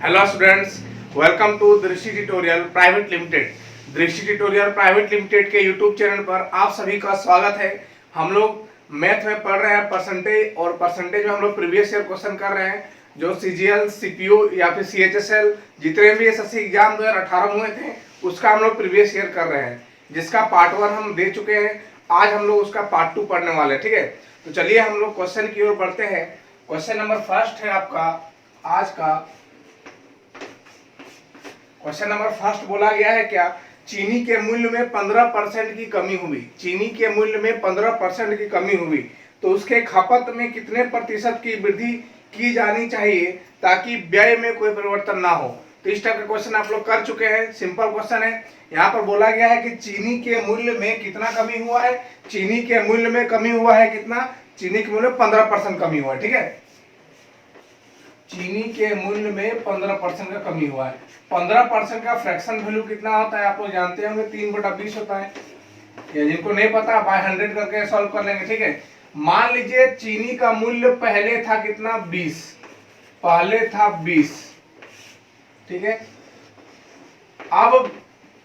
Hello students, welcome to दृष्टि tutorial private limited. दृष्टि tutorial private limited के YouTube channel पर आप सभी का स्वागत है। हम लोग मैथ में पढ़ रहे हैं परसेंटेज, और परसेंटेज में हम लोग प्रीवियस ईयर क्वेश्चन कर रहे हैं जो सीजीएल, सीपीयू या फिर सीएचएसएल जितने भी एसएससी एग्जाम 2018 में हुए थे उसका हम लोग प्रीवियस ईयर कर रहे हैं, जिसका पार्ट 1 हम दे चुके हैं। आज हम लोग उसका पार्ट 2 पढ़ने वाले हैं। ठीक है, तो चलिए हम लोग क्वेश्चन की ओर बढ़ते हैं। क्वेश्चन नंबर फर्स्ट है आपका आज का। क्वेश्चन नंबर फर्स्ट बोला गया है क्या, चीनी के मूल्य में 15% की कमी हुई। चीनी के मूल्य में 15% की कमी हुई तो उसके खपत में कितने प्रतिशत की वृद्धि की जानी चाहिए ताकि व्यय में कोई परिवर्तन ना हो। तो इस टाइप का क्वेश्चन आप लोग कर चुके हैं। सिंपल क्वेश्चन है। यहाँ पर बोला गया है कि चीनी के मूल्य में कितना कमी हुआ है। चीनी के मूल्य में कमी हुआ है कितना, चीनी के मूल्य में 15% कमी हुआ है। ठीक है, चीनी के मूल्य में 15% का कमी हुआ है। 15% का फ्रैक्शन वैल्यू कितना होता है आप लोग जानते होंगे, 3/20 होता है। या जिनको नहीं पता बाय 100 करके सॉल्व कर लेंगे। ठीक है, मान लीजिए चीनी का मूल्य पहले था कितना, 20। पहले था 20। ठीक है, अब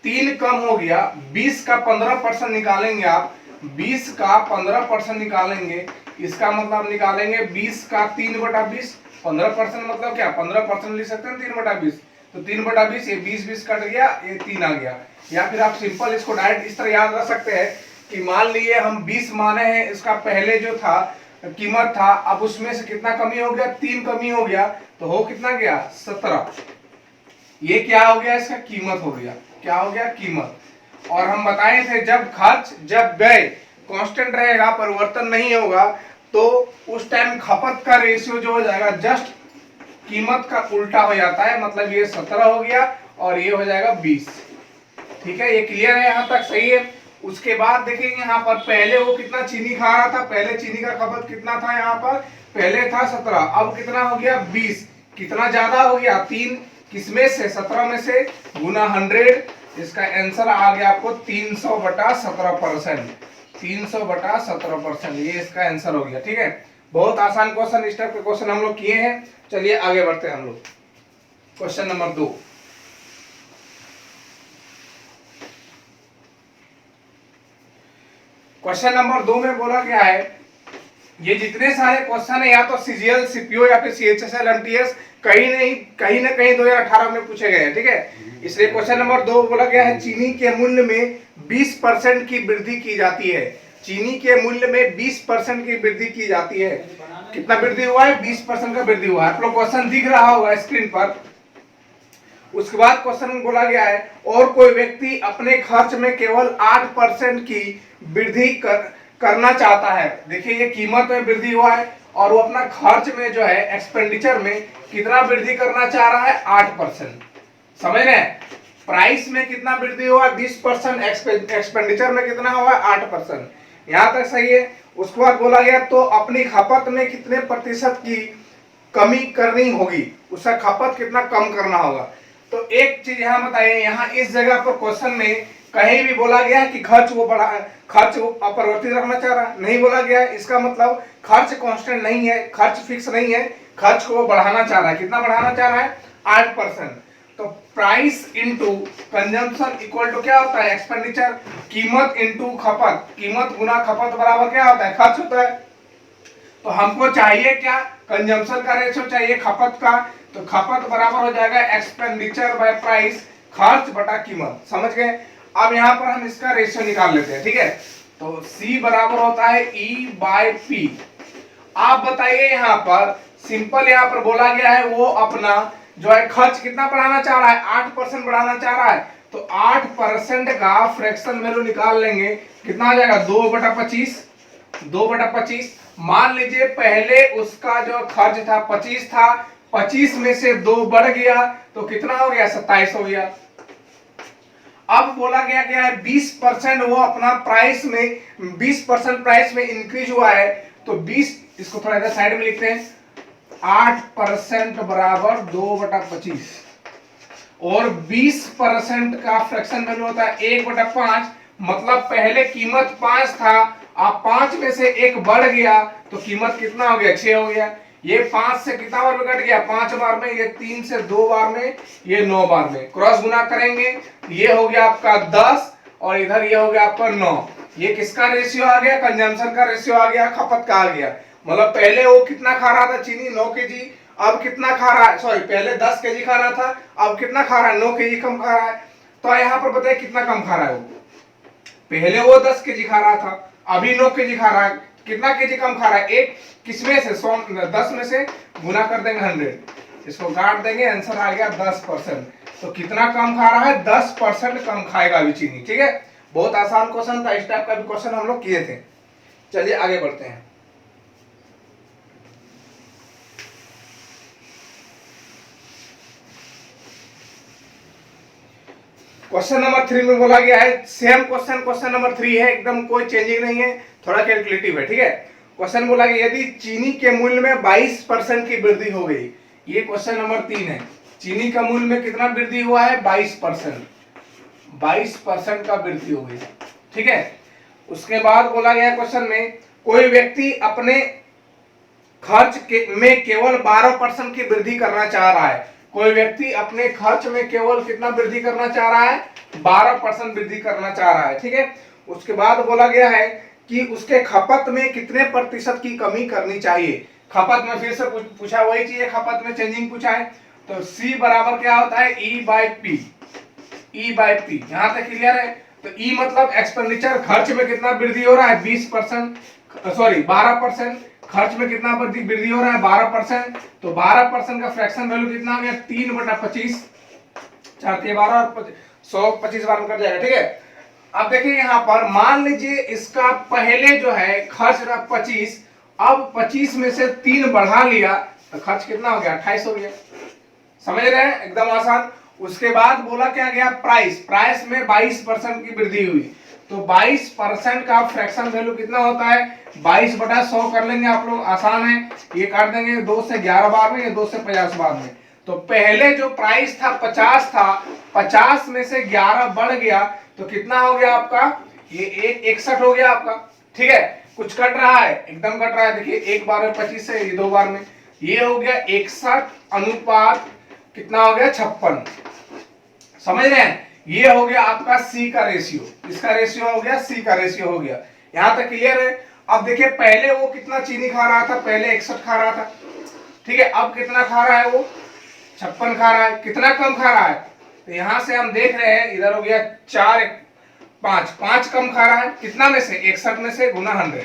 3 कम हो गया, 20 का 15% निकालेंगे आप। 20 का 15% निकालेंगे, इसका मतलब निकालेंगे 20 का 3/20। 15% मतलब क्या, 15% लिख सकते हैं 3/20। तो 3/20, ये 20 कट गया, ये 3 आ गया। या फिर आप सिंपल इसको डायरेक्ट इस तरह याद रख सकते हैं कि मान लिए हम 20 माने हैं, इसका पहले जो था कीमत था, अब उसमें से कितना कमी हो गया, 3 कमी हो गया, तो हो कितना गया, 17। ये क्या हो गया, इसका कीमत हो गया। क्या हो गया, कीमत। और हम बताए थे जब व्यय कांस्टेंट रहेगा, परिवर्तन नहीं होगा, तो उस टाइम खपत का रेशियो जो हो जाएगा जस्ट कीमत का उल्टा हो जाता है। मतलब ये 17 हो गया और ये हो जाएगा 20। ठीक है, ये क्लियर है, यहाँ तक सही है। उसके बाद देखेंगे यहाँ पर पहले वो कितना चीनी खा रहा था। पहले चीनी का खपत कितना था, यहाँ पर पहले था 17, अब कितना हो गया, 20। कितना ज्यादा हो गया, 3 किसमें से, 17 में से, गुना 100। इसका आंसर आ गया आपको 300/17%। 300/17%, ये इसका आंसर हो गया। ठीक है, बहुत आसान क्वेश्चन, इस टाइप के क्वेश्चन हम लोग किए हैं। चलिए आगे बढ़ते हैं हम लोग। Question number 2। क्वेश्चन नंबर 2 में बोला गया है, ये जितने सारे क्वेश्चन है या तो सीजीएल, सीपीओ या फिर सीएचएसएल, एमटीएस कहीं ना कहीं 2018 में पूछे गए हैं। ठीक है, इसलिए क्वेश्चन नंबर 2 बोला गया है चीनी के मूल्य में 20% की वृद्धि की जाती है। चीनी के मूल्य में 20% की वृद्धि की जाती है। कितना वृद्धि हुआ है, 20% का वृद्धि हुआ है। आप लोग क्वेश्चन दिख रहा होगा स्क्रीन पर। उसके बाद क्वेश्चन में बोला गया है, और कोई व्यक्ति अपने खर्च में केवल 8% की वृद्धि करना चाहता है। देखिए ये कीमत में वृद्धि हुआ है और वो अपना खर्च में जो है एक्सपेंडिचर में कितना वृद्धि करना चाह रहा है, 8%। समझ रहे हैं, प्राइस में कितना वृद्धि हुआ, 20%, एक्सपेंडिचर में कितना हुआ, 8%। यहां तक सही है। उसके बाद बोला गया तो अपनी खपत में कितने प्रतिशत की कमी करनी होगी, उसका खपत कितना कम करना होगा। तो एक चीज यहाँ बताइए, यहाँ इस जगह पर क्वेश्चन में कहीं भी बोला गया है कि खर्च वो अपरिवर्तित रखना चाह रहा है, नहीं बोला गया है। इसका मतलब खर्च कांस्टेंट नहीं है, खर्च फिक्स नहीं है, खर्च को वो बढ़ाना चाह रहा है। कितना बढ़ाना चाह रहा है, 8%। तो price into consumption equal to क्या होता है, एक्सपेंडिचर। कीमत इंटू खपत, कीमत गुना खपत बराबर क्या होता है, खर्च होता है। तो हमको चाहिए क्या, कंजम्पशन का रेशियो चाहिए खपत का। तो खपत बराबर हो जाएगा एक्सपेंडिचर बाय प्राइस, खर्च बटा कीमत। समझ गए। अब यहाँ पर हम इसका रेशियो निकाल लेते हैं। ठीक है, तो C बराबर होता है E/P। आप बताइए यहाँ पर सिंपल, यहाँ पर बोला गया है वो अपना जो है खर्च कितना बढ़ाना चाह रहा है, 8% बढ़ाना चाह रहा है। तो 8% का फ्रैक्शन वैल्यू निकाल लेंगे, कितना आ जाएगा, 2/25। 2/25। मान लीजिए पहले उसका जो खर्च था 25 था, 25 में से 2 बढ़ गया तो कितना हो गया, 27 हो गया। अब बोला गया क्या है, 20% वो अपना प्राइस में 20% प्राइस में इंक्रीज हुआ है। तो 20, इसको थोड़ा इधर साइड में लिखते हैं, 8% बराबर 2/25। और 20% का फ्रैक्शन वैल्यू होता है 1/5। मतलब पहले कीमत 5 था, अब 5 में से 1 बढ़ गया तो कीमत कितना हो गया, 6 हो गया। ये 5 से कितना बार में कट गया, 5 बार में, ये 3 से 2 बार में, ये 9 बार में। क्रॉस गुना करेंगे, ये हो गया आपका 10 और इधर ये हो गया आपका 9। ये किसका रेशियो आ गया, कंजम्पशन का रेशियो आ गया, खपत का आ गया। मतलब पहले वो कितना खा रहा था चीनी, 9 केजी, अब कितना खा रहा है, सॉरी पहले 10 केजी खा रहा था, अब कितना खा रहा है, 9 केजी कम खा रहा है। तो यहाँ पर बताइए कितना कम खा रहा है वो, पहले वो 10 केजी खा रहा था, अभी 9 केजी खा रहा है, कितना केजी कम खा रहा है, एक किसमें से 10 में से गुना कर देंगे 100, इसको काट देंगे, आंसर आ गया 10%। तो कितना कम खा रहा है, 10% कम खाएगा अभी चीनी। ठीक है, बहुत आसान क्वेश्चन था, इस टाइप का भी क्वेश्चन हम लोग किए थे। चलिए आगे बढ़ते हैं। क्वेश्चन नंबर 3 में बोला गया है, सेम क्वेश्चन नंबर 3 है, एकदम कोई चेंजिंग नहीं है, थोड़ा कैलकुलेटिव है। ठीक है, क्वेश्चन बोला गया यदि चीनी के मूल्य में 22% की वृद्धि हो गई, ये क्वेश्चन नंबर 3 है। चीनी का मूल्य में कितना वृद्धि हुआ है, 22%, 22% का वृद्धि हो गई। ठीक है, उसके बाद बोला गया क्वेश्चन में, कोई व्यक्ति अपने खर्च में केवल 12% की वृद्धि करना चाह रहा है। कोई व्यक्ति अपने खर्च में केवल कितना वृद्धि करना चाह रहा है, 12% वृद्धि करना चाह रहा है। ठीक है, उसके बाद बोला गया है कि उसके खपत में कितने प्रतिशत की कमी करनी चाहिए। खपत में फिर से पूछा वही चीज है, खपत में चेंजिंग पूछा है। तो C बराबर क्या होता है, E by P, E by P. यहां तक क्लियर है। तो E मतलब एक्सपेंडिचर, खर्च में कितना वृद्धि हो रहा है, 20%, सॉरी 12%, खर्च में कितना वृद्धि हो रहा है, 12%। तो 12% का फ्रैक्शन वैल्यू कितना आ गया, 3/25, 4 × 12 और 125 बार में कट जाएगा। ठीक है, अब देखिए यहाँ पर मान लीजिए इसका पहले जो है खर्च था 25, अब 25 में से 3 बढ़ा लिया तो खर्च कितना हो गया, 28 हो गया। समझ रहे हैं, एकदम आसान। उसके बाद बोला क्या गया, प्राइस में 22% की वृद्धि हुई। तो 22% का फ्रैक्शन वैल्यू कितना होता है, 22/100 कर लेंगे आप लोग, आसान है। ये काट देंगे 2 से 11 बार में, ये 2 से 50 बार में। तो पहले जो प्राइस था 50 था, 50 में से 11 बढ़ गया तो कितना हो गया आपका, ये 61 हो गया आपका। ठीक है, कुछ कट रहा है, एकदम कट रहा है। देखिए एक बार में 25 है, ये 2 बार में, ये हो गया 61 अनुपात कितना हो गया, 56। समझ रहे हैं, ये हो गया आपका C का रेशियो, इसका रेशियो हो गया, C का रेशियो हो गया। यहां तक क्लियर है। अब देखिए पहले वो कितना चीनी खा रहा था, पहले 61 खा रहा था। ठीक है, अब कितना खा रहा है वो, 56 खा रहा है। कितना कम खा रहा है, तो यहां से हम देख रहे हैं, इधर हो गया 4 5 कम खा रहा है। कितना में से, 61 में से गुना 100,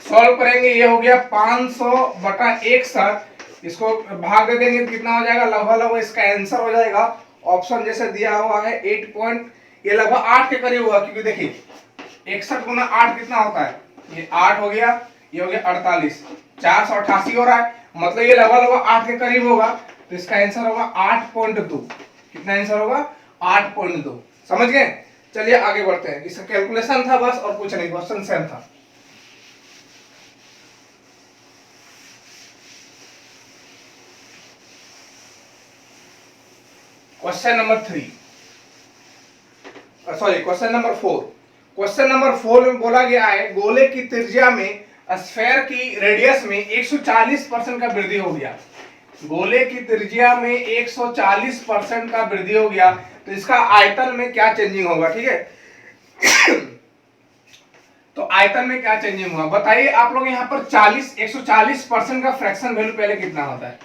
सॉल्व करेंगे, ये हो गया 500/61, इसको भाग दे देंगे कितना हो जाएगा, लगभग इसका आंसर हो जाएगा, ऑप्शन जैसे दिया हुआ है 8 ये लगभग 8 के करीब होगा। क्योंकि देखिए 61 गुना 8 कितना होता है, ये 8 हो गया, ये हो गया 48, 488 हो रहा है, मतलब ये लगभग 8 के करीब होगा। तो इसका आंसर होगा 8.2। कितना आंसर होगा, 8.2। समझ गए। चलिए आगे बढ़ते हैं, इसका कैलकुलेशन था बस, और कुछ नहीं, क्वेश्चन सेम था। Question number 3, sorry question number 4। Question number 4 में बोला गया है, गोले की त्रिज्या में स्फेयर की रेडियस में 140% का वृद्धि हो गया। गोले की त्रिज्या में 140% का वृद्धि हो गया, तो इसका आयतन में क्या चेंजिंग होगा। ठीक है, तो आयतन में क्या चेंजिंग होगा बताइए आप लोग। यहाँ पर 140% का फ्रैक्शन वैल्यू पहले कितना होता है,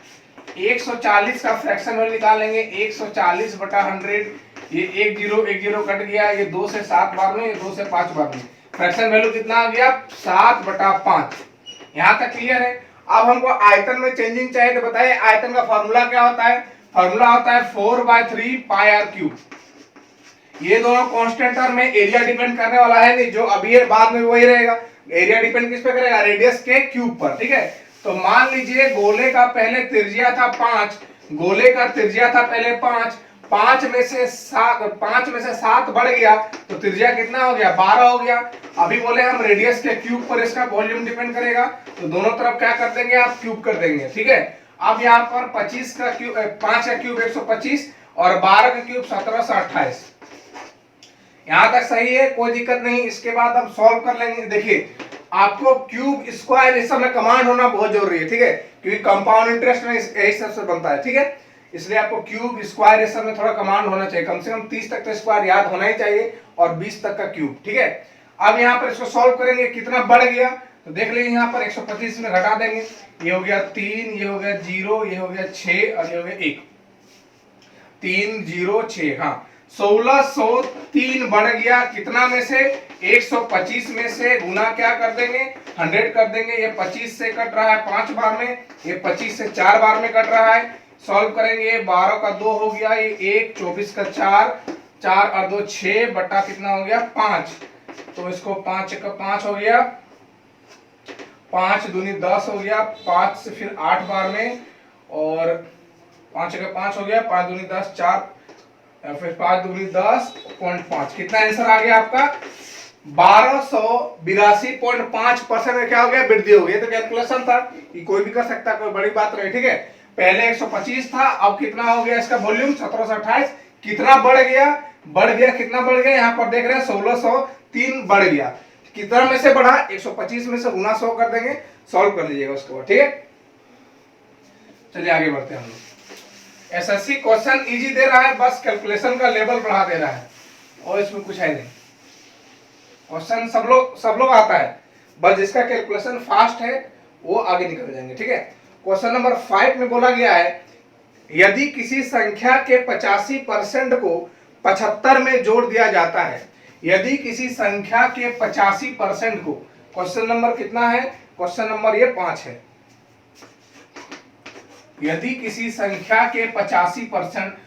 140 का फ्रैक्शन वैल्यू निकालेंगे, 140/100, ये 1 0 कट गया, ये 2 से 7 बार में, ये 2 से 5 बार में, फ्रैक्शन वैल्यू कितना आ गया, 7/5। यहाँ तक क्लियर है। अब हमको आयतन में चेंजिंग चाहिए, तो बताइए आयतन का फॉर्मूला क्या होता है, फॉर्मूला होता है 4/3 πr³। ये दोनों कांस्टेंट टर्म में, एरिया डिपेंड करने वाला है नहीं, जो अभी है बाद में वही रहेगा। एरिया डिपेंड किस पे करेगा, रेडियस के क्यूब पर। ठीक है, तो मान लीजिए गोले का पहले त्रिज्या था 5, गोले का त्रिज्या था पहले 5 में से 7 बढ़ गया तो त्रिज्या कितना हो गया, 12 हो गया। अभी बोले हम रेडियस के क्यूब पर इसका वॉल्यूम डिपेंड करेगा, तो दोनों तरफ क्या कर देंगे आप, क्यूब कर देंगे। ठीक है, अब यहाँ पर 25 का क्यूब, 5 का क्यूब 125 और 12 का क्यूब 1728। यहां तक सही है, कोई दिक्कत नहीं। इसके बाद हम सॉल्व कर लेंगे। देखिए आपको क्यूब स्क्वायर इस समय कमांड होना बहुत जरूरी है, ठीक है, क्योंकि कंपाउंड इंटरेस्ट में यही सबसे बनता है, ठीक है। इसलिए आपको क्यूब स्क्वायर इस समय थोड़ा कमांड होना चाहिए, कम से कम 30 तक तो स्क्वायर याद होना ही चाहिए और 20 तक का क्यूब, ठीक है। अब यहाँ पर इसको सॉल्व करेंगे, कितना बढ़ गया तो देख लीजिए, यहाँ पर 125 में घटा देंगे, ये हो गया 3, ये हो गया 0, ये हो गया 6 और ये हो गया 1, 3 0 6, हाँ 1603 बढ़ गया कितना में से, 125 में से, गुना क्या कर देंगे 100 कर देंगे, ये 25 से कट रहा है 5 बार में, ये 25 से 4 बार में कट रहा है, सॉल्व करेंगे 12 का 2 हो गया, ये 1, 24 का 4, 4 और 2 6 बटा कितना हो गया 5, तो इसको 5 का 5 हो गया, 5 दूनी 10 हो गया, 5 से फिर 8 बार में, और 5 का 5 हो गया, 5 दूनी 10 4, फिर 5 दूनी 10.5, कितना आंसर आ गया आपका 1282.5% में क्या हो गया वृद्धि हो गई। तो कैलकुलेशन था, ये कोई भी कर सकता है, कोई बड़ी बात नहीं, ठीक है। पहले 125 था, अब कितना हो गया इसका वॉल्यूम 1728, कितना बढ़ गया, कितना बढ़ गया, यहाँ पर देख रहे हैं 1603 बढ़ गया, कितना में से बढ़ा 125 में से गुना 100 कर देंगे, सॉल्व कर लीजिएगा उसके बाद, ठीक है। चलिए आगे बढ़ते हैं हम लोग। एसएससी क्वेश्चन इजी दे रहा है, बस कैलकुलेशन का लेवल बढ़ा दे रहा है और इसमें कुछ है नहीं। क्वेश्चन सब लोग आता है, बस जिसका कैलकुलेशन फास्ट है वो आगे निकल जाएंगे, ठीक है। क्वेश्चन नंबर 5 में बोला गया है, यदि किसी संख्या के 85% को 75 में जोड़ दिया जाता है, यदि किसी संख्या के 85% को, क्वेश्चन नंबर कितना है, क्वेश्चन नंबर ये 5 है, यदि किसी संख्या के 85%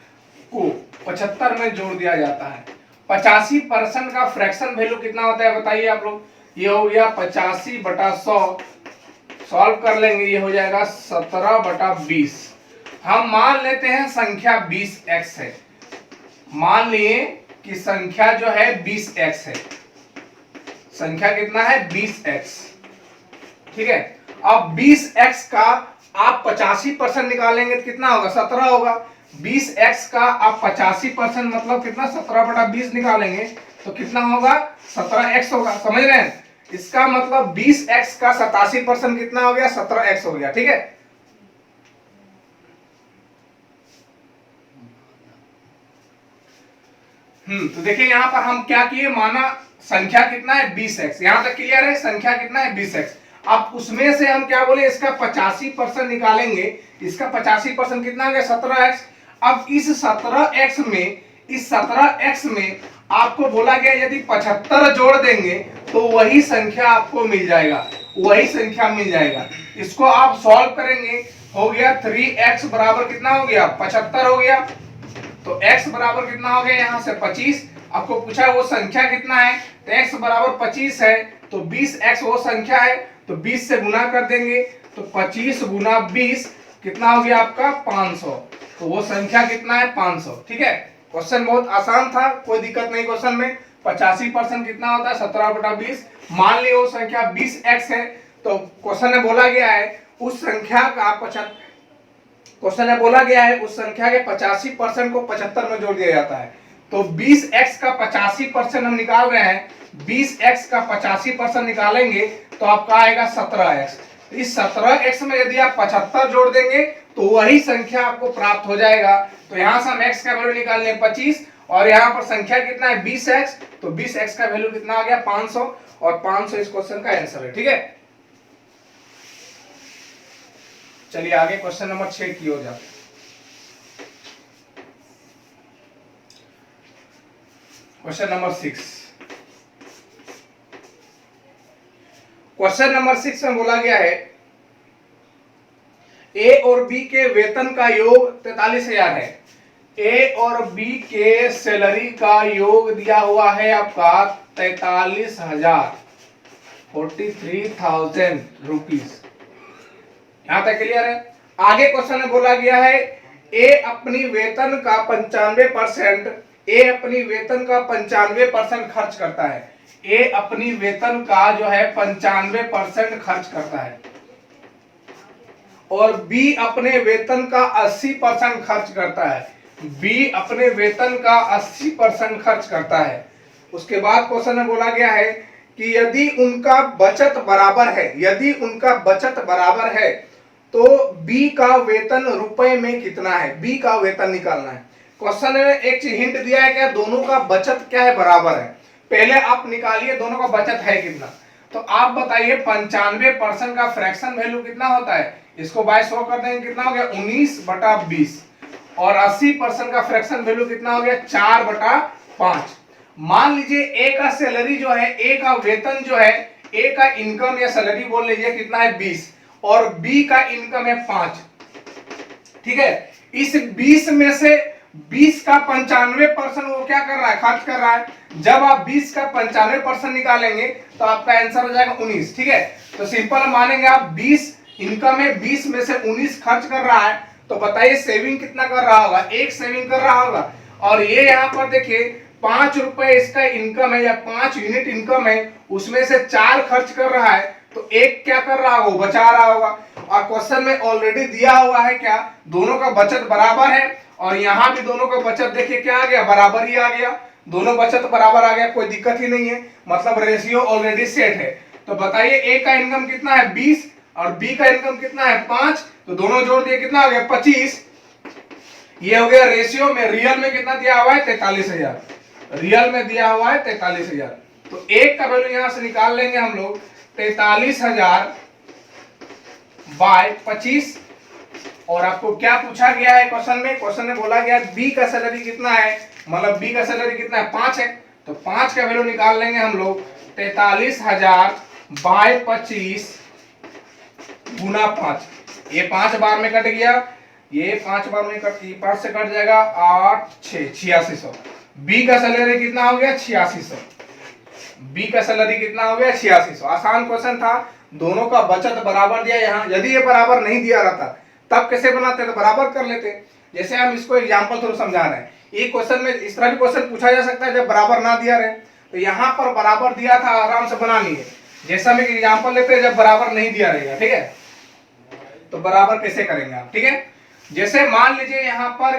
को 75 में जोड़ दिया जाता है, 85% का फ्रैक्शन वैल्यू कितना होता है बताइए आप लोग, ये हो गया 85 बटा 100, सॉल्व कर लेंगे, ये हो जाएगा 17 बटा 20। हम मान लेते हैं संख्या 20x है, मान लिए कि संख्या जो है 20x है, संख्या कितना है 20x, ठीक है। अब 20x का आप 85% निकालेंगे तो कितना होगा 17 होगा, 20x का आप 85% मतलब कितना 17 बटा 20 निकालेंगे तो कितना होगा 17x होगा, समझ रहे हैं। इसका मतलब 20x का 87% कितना हो गया 17x हो गया, ठीक है। तो देखिए यहाँ पर हम क्या किए, माना संख्या कितना है 20x, यहां तक क्लियर है, संख्या कितना है 20x। अब उसमें से हम क्या बोले इसका 85% निकालेंगे, इसका 85% कितना आ गया 17x। अब इस 17x में आपको बोला गया यदि 75 जोड़ देंगे तो वही संख्या आपको मिल जाएगा, वही संख्या मिल जाएगा। इसको आप सॉल्व करेंगे, हो गया 3x बराबर कितना हो गया 75 हो गया, तो x बराबर कितना हो गया यहाँ से 25। आपको पूछा वो संख्या कितना है, तो x बराबर 25 है, तो 20x वो संख्या है, तो 20 से गुना कर देंगे, तो 25 गुना 20 कितना हो गया आपका 500, तो वो संख्या कितना है 500, ठीक है। क्वेश्चन बहुत आसान था, कोई दिक्कत नहीं क्वेश्चन में। 85% कितना होता है 17 बटा 20, मान लिया वो संख्या 20x है, तो क्वेश्चन में बोला गया है उस संख्या का क्वेश्चन में बोला गया है उस संख्या के 85% को 75 में जोड़ दिया जाता है, तो 20x का 85% हम निकाल रहे हैं, 20x का 85% निकालेंगे तो आपका आएगा 17x। इस 17x में यदि आप 75 जोड़ देंगे तो वही संख्या आपको प्राप्त हो जाएगा। तो यहां से हम x का वैल्यू निकाल लें 25, और यहां पर संख्या कितना है 20x, तो 20x का वैल्यू कितना आ गया 500, और 500 इस क्वेश्चन का आंसर है, ठीक है। चलिए आगे क्वेश्चन नंबर 6 की ओर जाते हैं। क्वेश्चन नंबर 6, क्वेश्चन नंबर 6 में बोला गया है ए और बी के वेतन का योग 43,000 है, ए और बी के सैलरी का योग दिया हुआ है आपका 43,000, 43,000 रुपीज। यहां तक क्लियर है। आगे क्वेश्चन में बोला गया है ए अपनी वेतन का 95%, ए अपनी वेतन का 95% खर्च करता है, ए अपनी वेतन का जो है 95% खर्च करता है, और बी अपने वेतन का 80% खर्च करता है, बी अपने वेतन का 80% खर्च करता है। उसके बाद क्वेश्चन में बोला गया है कि यदि उनका बचत बराबर है, यदि उनका बचत बराबर है तो बी का वेतन रुपए में कितना है, बी का वेतन निकालना है। क्वेश्चन में एक चीज हिंट दिया है क्या, दोनों का बचत क्या है, बराबर है। पहले आप निकालिए दोनों का बचत है कितना। तो आप बताइए 95% का फ्रैक्शन वैल्यू कितना होता है, इसको बाय 100 कर देंगे, कितना हो गया 19/20। और 80% का फ्रैक्शन वैल्यू कितना हो गया 4/5। मान लीजिए ए का सैलरी जो है, ए का वेतन जो है, ए का इनकम या सैलरी बोल लीजिए कितना है 20 और बी का इनकम है 5। ठीक है, इस 20 में से 20 का 95% वो क्या कर रहा है, खर्च कर रहा है। जब आप 20 का 95% निकालेंगे तो आपका आंसर हो जाएगा 19। ठीक है, तो सिंपल मानेंगे आप 20 इनकम है, 20 में से 19 खर्च कर रहा है, तो बताइए सेविंग कितना कर रहा होगा, एक सेविंग कर रहा होगा। और ये यहाँ पर देखिए 5 रुपए इसका इनकम है या 5 यूनिट इनकम है, उसमें से 4 खर्च कर रहा है, तो एक क्या कर रहा होगा, बचा रहा होगा। और क्वेश्चन में ऑलरेडी दिया हुआ है क्या, दोनों का बचत बराबर है। और यहां भी दोनों का बचत देखिए क्या आ गया, बराबर ही आ गया, दोनों बचत बराबर आ गया, कोई दिक्कत ही नहीं है, मतलब रेशियो ऑलरेडी सेट है। तो बताइए ए का इनकम कितना है 20 और बी का इनकम कितना है 5, तो दोनों जोड़ दिए कितना हो गया 25। ये हो गया रेशियो में। रियल में कितना दिया हुआ है 43,000, रियल में दिया हुआ है 43,000। तो एक का वैल्यू यहां से निकाल लेंगे हम लोग 43,000 बाय 25। और आपको क्या पूछा गया है क्वेश्चन में, क्वेश्चन में बोला गया बी का सैलरी कितना है, मतलब बी का सैलरी कितना है 5 है, तो 5 का वैल्यू निकाल लेंगे हम लोग 43,000 बाय 25 गुना 5। ये 5 बार में कट गया, ये 5 बार में कट, 5 से कट जाएगा 8 6 8600। बी का सैलरी कितना हो गया 8600, बी का सैलरी कितना हो गया 8600। आसान क्वेश्चन था, दोनों का बचत बराबर दिया। यहाँ यदि ये बराबर नहीं दिया रहता तब कैसे बनाते, तो बराबर कर लेते। जैसे हम इसको एग्जांपल थ्रू समझा रहे हैं, ये क्वेश्चन में इस तरह भी क्वेश्चन पूछा जा सकता है जब बराबर ना दिया रहे, तो यहाँ पर बराबर दिया था, आराम से बना लिए। जैसा में एग्जांपल लेते हैं जब बराबर नहीं दिया रहेगा, ठीक है, तो बराबर कैसे करेंगे आप। ठीक है, जैसे मान लीजिए यहाँ पर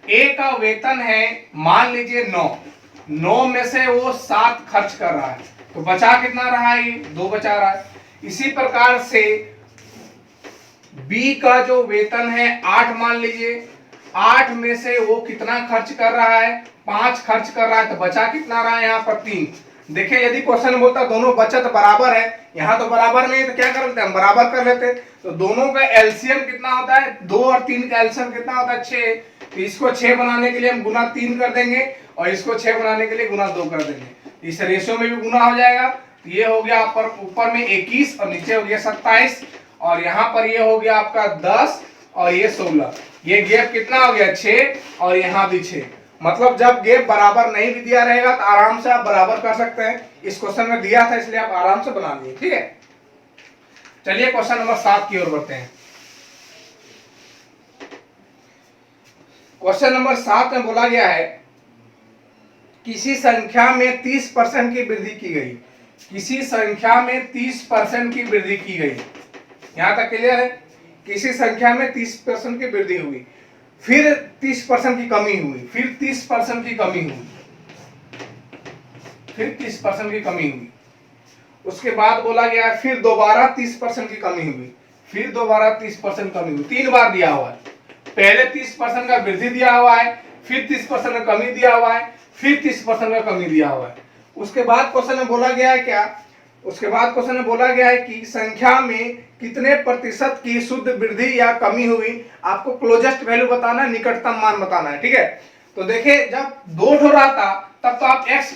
ए का वेतन है मान लीजिए 9 में से वो 7 खर्च कर रहा है, तो बचा कितना रहा है, 2 बचा रहा है। इसी प्रकार से बी का जो वेतन है 8 मान लीजिए, 8 में से वो कितना खर्च कर रहा है, 5 खर्च कर रहा है, तो बचा कितना रहा है यहाँ पर 3। देखिए यदि क्वेश्चन बोलता दोनों बचत बराबर है, यहाँ तो बराबर नहीं है, तो क्या कर लेते हैं हम, बराबर कर लेते। तो दोनों का एलसीएम कितना होता है, 2 और 3 का एलसीएम कितना होता है 6। तो इसको 6 बनाने के लिए हम गुना 3 कर देंगे और इसको 6 बनाने के लिए गुना 2 कर देंगे। इस रेशियो में भी गुना हो जाएगा। तो ये हो गया ऊपर में 21 और नीचे हो गया 27, और यहाँ पर ये हो गया आपका 10 और ये 16। ये गैप कितना हो गया 6 और यहाँ भी 6। मतलब जब गैप बराबर नहीं भी दिया रहेगा तो आराम से आप बराबर कर सकते हैं। इस क्वेश्चन में दिया था इसलिए आप आराम से बना लिए। ठीक है, चलिए क्वेश्चन नंबर 7 की ओर बढ़ते हैं। क्वेश्चन नंबर 7 में बोला गया है किसी संख्या में 30% की वृद्धि की गई, किसी संख्या में 30% की वृद्धि की गई। यहां तक क्लियर है, किसी संख्या में 30% की वृद्धि हुई, फिर 30% की कमी हुई, फिर 30% की कमी हुई, फिर 30% की कमी हुई। उसके बाद बोला गया फिर दोबारा 30% की कमी हुई, फिर दोबारा 30% कमी हुई। 3 बार दिया हुआ है, पहले 30% का वृद्धि दिया हुआ है, फिर 30% का कमी दिया हुआ है, फिर 30% का कमी दिया हुआ है। उसके बाद क्वेश्चन में बोला गया है क्या, उसके बाद क्वेश्चन में बोला गया है कि संख्या में कितने प्रतिशत की शुद्ध वृद्धि या कमी हुई, आपको क्लोजेस्ट वैल्यू बताना है, निकटतम मान बताना है। ठीक है, तो देखिए जब 2 ठो रहा था तब तो आप x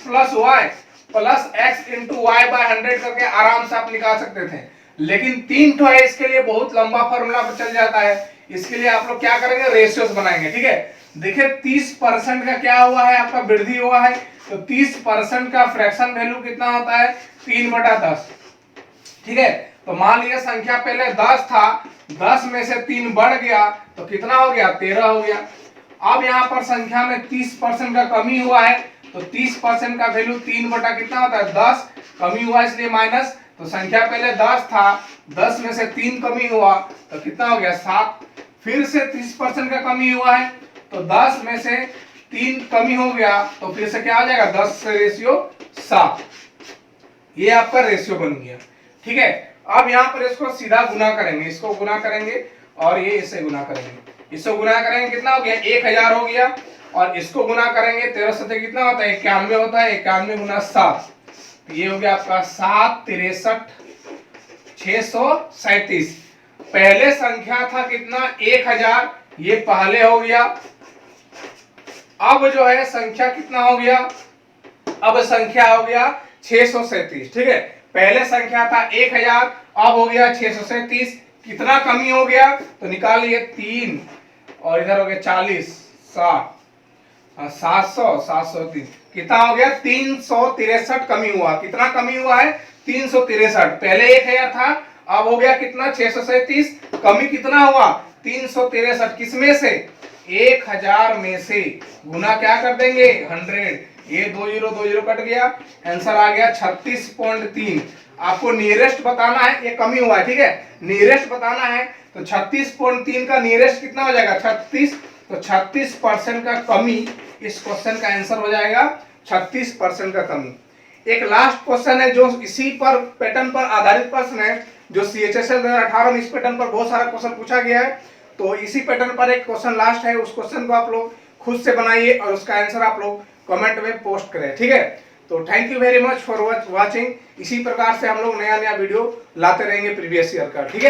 plus x into Y by 100 करके आराम से आप निकाल सकते थे, लेकिन 3 ठो है, इसके लिए बहुत लंबा फॉर्मूला चल जाता है। इसके लिए आप लोग क्या करेंगे, रेशियोस बनाएंगे। ठीक है, देखिए 30% का क्या हुआ है, आपका वृद्धि हुआ है, तो 30% का फ्रैक्शन वैल्यू कितना होता है 3/10। ठीक है, तो मान लीजिए संख्या पहले 10 था, 10 में से 3 बढ़ गया तो कितना हो गया 13 हो गया। अब यहाँ पर संख्या में 30% का कमी हुआ है, तो 30% का वैल्यू 3 कितना होता है 10, कमी हुआ इसलिए माइनस। तो संख्या पहले 10 था, 10 में से 3 कमी हुआ तो कितना हो गया 7, फिर से 30% का कमी हुआ है, तो 10 में से 3 कमी हो गया तो फिर से क्या आ जाएगा 10:7। ये आपका रेशियो बन गया। ठीक है, अब यहाँ पर इसको सीधा गुना करेंगे, इसको गुना करेंगे और ये इससे गुना करेंगे। इसको गुना करेंगे कितना हो गया 1000 हो गया, और इसको गुना करेंगे 13 से कितना होता है 91 होता है, 91 गुना 7, ये हो गया आपका 7 63 637। पहले संख्या था कितना 1000, ये पहले हो गया। अब जो है संख्या कितना हो गया, अब संख्या हो गया 637। ठीक है, पहले संख्या था 1000, अब हो गया 637। कितना कमी हो गया तो निकालिए 3 और इधर हो गया 40 60 730, कितना हो गया 363 कमी हुआ। कितना कमी हुआ है 363। पहले 1000 था, अब हो गया कितना 637। कमी कितना हुआ 363। किसमें से 1000 में से, गुना क्या कर देंगे 100, ये 20 कट गया, आंसर आ गया 36.3। आपको नियरेस्ट बताना है, ये कमी हुआ है। ठीक है, नियरेस्ट बताना है तो 36.3 का नियरेस्ट कितना हो जाएगा 36, तो 36% का कमी इस क्वेश्चन का आंसर हो जाएगा 36% का कमी। एक लास्ट क्वेश्चन है जो इसी पर पैटर्न पर आधारित प्रश्न है, जो CHSL 2018 में इस पैटर्न पर बहुत सारा क्वेश्चन पूछा गया है। तो इसी पैटर्न पर एक क्वेश्चन लास्ट है, उस क्वेश्चन को आप लोग खुद से बनाइए और उसका आंसर आप लोग कमेंट में पोस्ट करें। ठीक है, तो thank you very much for watching. इसी प्रकार से हम लोग नया नया वीडियो लाते रहेंगे प्रीवियस ईयर का। ठीक है।